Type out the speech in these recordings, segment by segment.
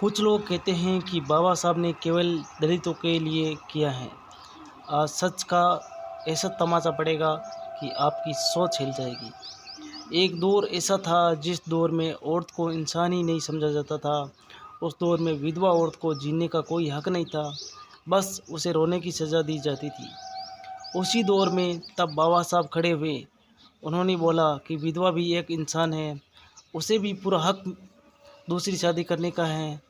कुछ लोग कहते हैं कि बाबा साहब ने केवल दलितों के लिए किया है। आज सच का ऐसा तमाचा पड़ेगा कि आपकी सोच हिल जाएगी। एक दौर ऐसा था जिस दौर में औरत को इंसान ही नहीं समझा जाता था। उस दौर में विधवा औरत को जीने का कोई हक नहीं था, बस उसे रोने की सज़ा दी जाती थी। उसी दौर में तब बाबा साहब खड़े हुए। उन्होंने बोला कि विधवा भी एक इंसान है, उसे भी पूरा हक दूसरी शादी करने का है,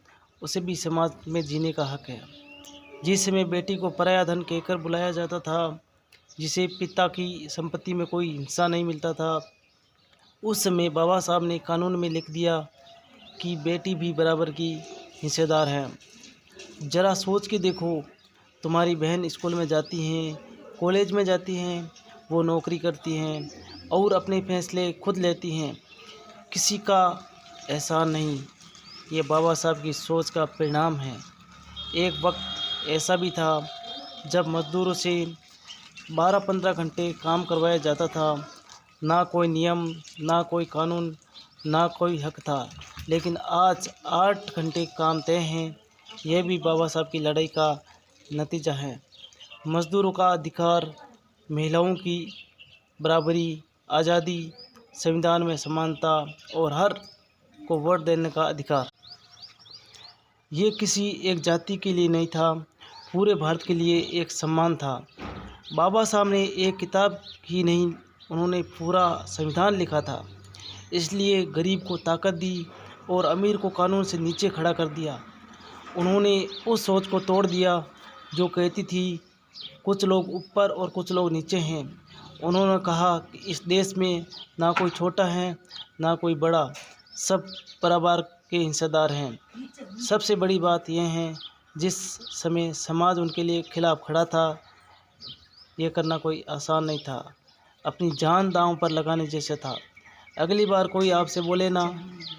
उसे भी समाज में जीने का हक है। जिस समय बेटी को पराया धन कहकर बुलाया जाता था, जिसे पिता की संपत्ति में कोई हिस्सा नहीं मिलता था, उस समय बाबा साहब ने कानून में लिख दिया कि बेटी भी बराबर की हिस्सेदार है। ज़रा सोच के देखो, तुम्हारी बहन स्कूल में जाती हैं, कॉलेज में जाती हैं, वो नौकरी करती हैं और अपने फैसले खुद लेती हैं, किसी का एहसान नहीं। ये बाबा साहब की सोच का परिणाम है। एक वक्त ऐसा भी था जब मज़दूरों से 12-15 घंटे काम करवाया जाता था। ना कोई नियम, ना कोई कानून, ना कोई हक था। लेकिन आज 8 घंटे काम तय हैं। यह भी बाबा साहब की लड़ाई का नतीजा है। मज़दूरों का अधिकार, महिलाओं की बराबरी, आज़ादी, संविधान में समानता और हर को वोट देने का अधिकार। ये किसी एक जाति के लिए नहीं था, पूरे भारत के लिए एक सम्मान था। बाबा साहब ने एक किताब ही नहीं, उन्होंने पूरा संविधान लिखा था। इसलिए गरीब को ताकत दी और अमीर को कानून से नीचे खड़ा कर दिया। उन्होंने उस सोच को तोड़ दिया जो कहती थी कुछ लोग ऊपर और कुछ लोग नीचे हैं। उन्होंने कहा कि इस देश में ना कोई छोटा है, ना कोई बड़ा, सब बराबर के हिस्सेदार हैं। सबसे बड़ी बात यह है, जिस समय समाज उनके लिए खिलाफ खड़ा था, ये करना कोई आसान नहीं था, अपनी जान दांव पर लगाने जैसा था। अगली बार कोई आपसे बोले ना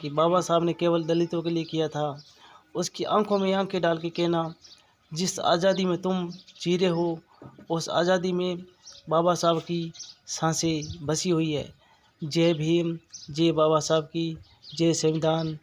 कि बाबा साहब ने केवल दलितों के लिए किया था, उसकी आंखों में आंखें डाल के कहना, जिस आज़ादी में तुम जी रहे हो, उस आज़ादी में बाबा साहब की सांसें बसी हुई है। जय भीम, जय बाबा साहब की, जय संविधान।